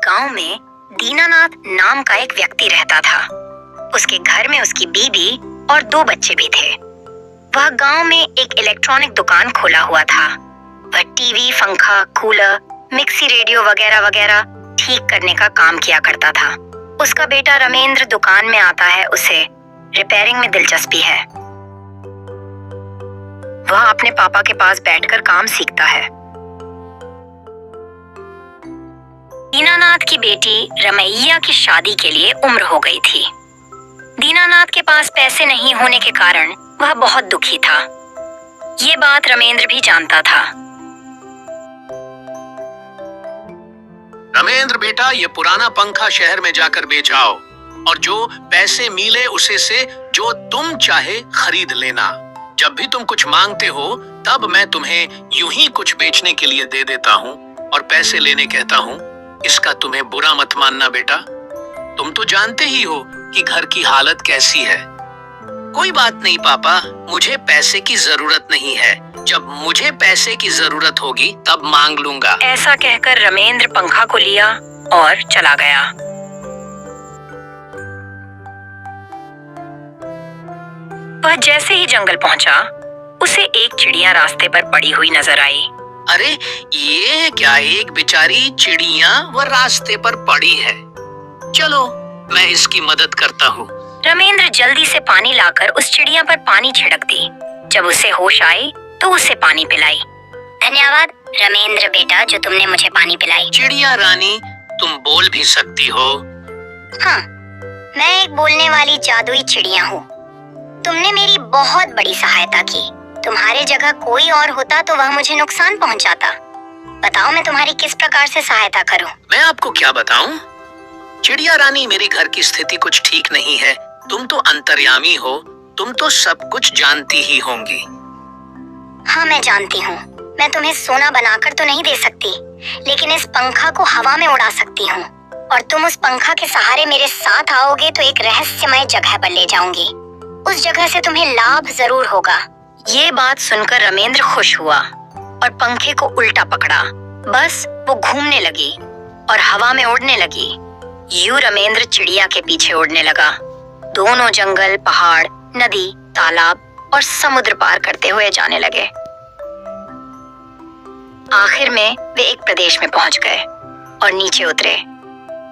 गांव में दीनानाथ नाम का एक व्यक्ति रहता था। उसके घर में उसकी बीबी और 2 बच्चे भी थे। वह गांव में एक इलेक्ट्रॉनिक दुकान खोला हुआ था। वह टीवी, पंखा, कूलर, मिक्सी, रेडियो वगैरह वगैरह ठीक करने का काम किया करता था। उसका बेटा रमेंद्र दुकान में आता है, उसे रिपेयरिंग में दिलचस्पी है। वह अपने पापा के पास बैठकर काम सीखता है। दीनानाथ की बेटी रमैया की शादी के लिए उम्र हो गई थी। दीनानाथ के पास पैसे नहीं होने के कारण वह बहुत दुखी था। ये बात रमेंद्र भी जानता था। रमेंद्र बेटा, ये पुराना पंखा शहर में जाकर बेच आओ और जो पैसे मिले उसे से जो तुम चाहे खरीद लेना। जब भी तुम कुछ मांगते हो तब मैं तुम्हें यूं ही कुछ बेचने के लिए दे देता हूँ और पैसे लेने कहता हूँ। इसका तुम्हें बुरा मत मानना बेटा। तुम तो जानते ही हो कि घर की हालत कैसी है। कोई बात नहीं पापा, मुझे पैसे की जरूरत नहीं है। जब मुझे पैसे की जरूरत होगी तब मांग लूंगा। ऐसा कहकर रमेंद्र पंखा को लिया और चला गया। वह जैसे ही जंगल पहुंचा, उसे एक चिड़िया रास्ते पर पड़ी हुई नजर आई। अरे ये क्या, एक बेचारी चिड़िया वो रास्ते पर पड़ी है। चलो मैं इसकी मदद करता हूँ। रमेंद्र जल्दी से पानी लाकर उस चिड़िया पर पानी छिड़क दी। जब उसे होश आई तो उसे पानी पिलाई। धन्यवाद रमेंद्र बेटा, जो तुमने मुझे पानी पिलाई। चिड़िया रानी, तुम बोल भी सकती हो। हाँ, मैं एक बोलने वाली जादुई चिड़िया हूँ। तुमने मेरी बहुत बड़ी सहायता की। तुम्हारे जगह कोई और होता तो वह मुझे नुकसान पहुंचाता। बताओ मैं तुम्हारी किस प्रकार से सहायता करूं? मैं आपको क्या बताऊं? चिड़िया रानी, मेरी घर की स्थिति कुछ ठीक नहीं है। तुम तो अंतर्यामी हो, तुम तो सब कुछ जानती ही होंगी। हाँ, मैं जानती हूँ। मैं तुम्हें सोना बनाकर तो नहीं दे सकती, लेकिन इस पंखा को हवा में उड़ा सकती हूँ और तुम उस पंखा के सहारे मेरे साथ आओगे तो एक रहस्यमय जगह पर ले जाऊंगी। उस जगह से तुम्हें लाभ जरूर होगा। ये बात सुनकर रमेंद्र खुश हुआ और पंखे को उल्टा पकड़ा। बस वो घूमने लगी और हवा में उड़ने लगी। यूं रमेंद्र चिड़िया के पीछे उड़ने लगा। दोनों जंगल, पहाड़, नदी, तालाब और समुद्र पार करते हुए जाने लगे। आखिर में वे एक प्रदेश में पहुंच गए और नीचे उतरे।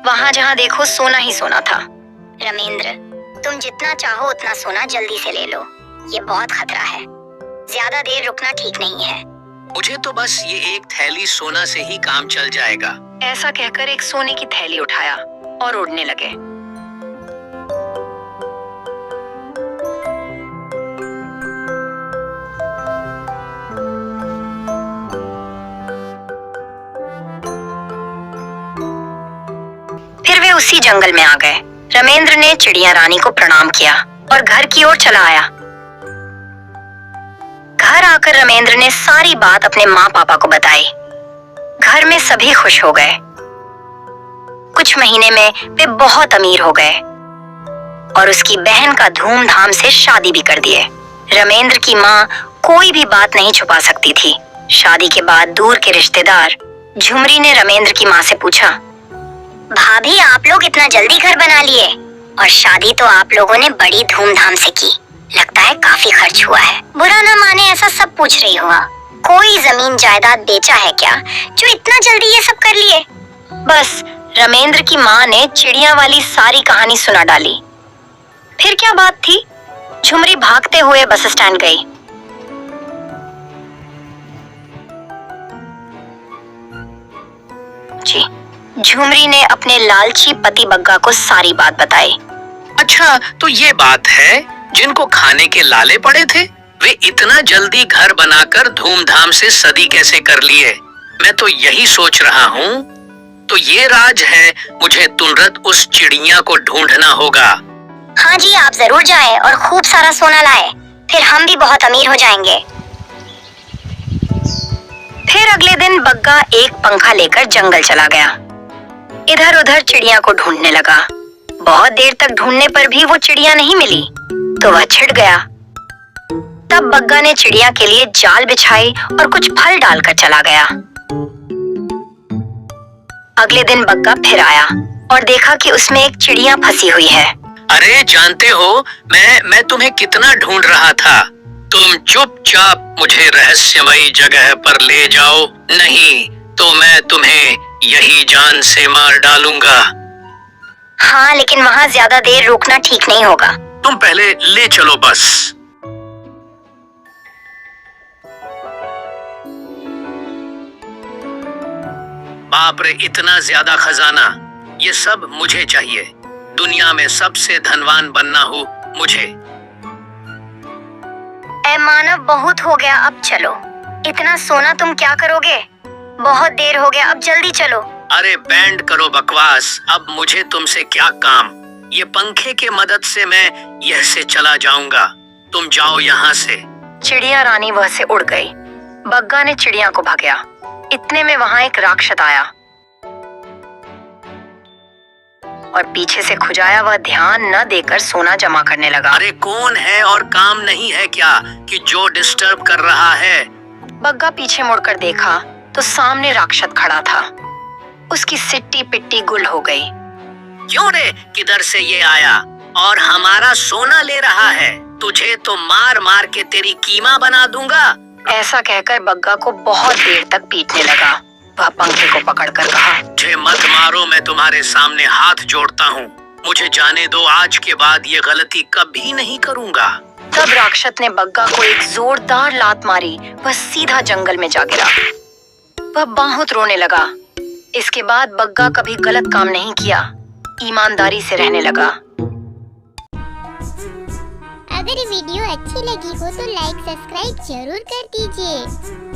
वहां जहां देखो सोना ही सोना था। रमेंद्र, तुम जितना चाहो उतना सोना जल्दी से ले लो। ये बहुत खतरा है। ज्यादा देर रुकना ठीक नहीं है। मुझे तो बस ये एक थैली सोना से ही काम चल जाएगा। ऐसा कहकर एक सोने की थैली उठाया और उड़ने लगे। फिर वे उसी जंगल में आ गए। रमेंद्र ने चिड़िया रानी को प्रणाम किया और घर की ओर चला आया। घर आकर रमेंद्र ने सारी बात अपने माँ पापा को बताई। घर में सभी खुश हो गए। कुछ महीने में वे बहुत अमीर हो गए और उसकी बहन का धूमधाम से शादी भी कर दिए। रमेंद्र की माँ कोई भी बात नहीं छुपा सकती थी। शादी के बाद दूर के रिश्तेदार झुमरी ने रमेंद्र की माँ से पूछा, भाभी आप लोग इतना जल्दी घर बना लिए और शादी तो आप लोगों ने बड़ी धूमधाम से की। लगता है काफी खर्च हुआ है। बुरा ना माने ऐसा सब पूछ रही हुआ। कोई जमीन जायदाद बेचा है क्या जो इतना जल्दी ये सब कर लिए? बस रमेंद्र की माँ ने चिड़िया वाली सारी कहानी सुना डाली। फिर क्या बात थी? झुमरी भागते हुए बस स्टैंड गई। जी, झुमरी ने अपने लालची पति बग्गा को सारी बात बताई। अच्छा, तो ये बात है, जिनको खाने के लाले पड़े थे वे इतना जल्दी घर बनाकर धूमधाम से शादी कैसे कर लिए? मैं तो यही सोच रहा हूँ। तो ये राज है, मुझे तुरंत उस चिड़िया को ढूंढना होगा। हाँ जी, आप जरूर जाएं और खूब सारा सोना लाएं, फिर हम भी बहुत अमीर हो जाएंगे। फिर अगले दिन बग्गा एक पंखा लेकर जंगल चला गया। इधर उधर चिड़िया को ढूंढने लगा। बहुत देर तक ढूंढने पर भी वो चिड़िया नहीं मिली तो वह छिड़ गया। तब बग्गा ने चिड़िया के लिए जाल बिछाई और कुछ फल डालकर चला गया। अगले दिन बग्गा फिर आया और देखा कि उसमें एक चिड़िया फंसी हुई है। अरे जानते हो, मैं तुम्हें कितना ढूंढ रहा था। तुम चुपचाप मुझे रहस्यमयी जगह पर ले जाओ, नहीं तो मैं तुम्हें यही जान से मार डालूंगा। हाँ, लेकिन वहाँ ज्यादा देर रुकना ठीक नहीं होगा। तुम पहले ले चलो बस। बाप रे, इतना ज्यादा खजाना, ये सब मुझे चाहिए। दुनिया में सबसे धनवान बनना हो मुझे। ऐ मानव, बहुत हो गया, अब चलो। इतना सोना तुम क्या करोगे? बहुत देर हो गया, अब जल्दी चलो। अरे बैंड करो बकवास, अब मुझे तुमसे क्या काम। ये पंखे के मदद से मैं यह से चला जाऊंगा। तुम जाओ यहाँ से। चिड़िया रानी वह से उड़ गई। बग्गा ने चिड़िया को भगाया। इतने में वहाँ एक राक्षस आया और पीछे से खुजाया वह ध्यान न देकर सोना जमा करने लगा। अरे कौन है और काम नहीं है क्या कि जो डिस्टर्ब कर रहा है? बग्गा पीछे मुड़कर देखा तो सामने राक्षस खड़ा था। उसकी सिट्टी पिट्टी गुल हो गई। क्यों रे, किधर से ये आया और हमारा सोना ले रहा है? तुझे तो मार मार के तेरी कीमा बना दूंगा। ऐसा कहकर बग्गा को बहुत देर तक पीटने लगा। वह पंखे को पकड़कर कहा, मुझे मत मारो, मैं तुम्हारे सामने हाथ जोड़ता हूँ। मुझे जाने दो, आज के बाद ये गलती कभी नहीं करूँगा। तब राक्षस ने बग्गा को एक जोरदार लात मारी। वह सीधा जंगल में जा गिरा। वह बहुत रोने लगा। इसके बाद बग्गा कभी गलत काम नहीं किया, ईमानदारी से रहने लगा। अगर वीडियो अच्छी लगी हो तो लाइक सब्सक्राइब जरूर कर दीजिए।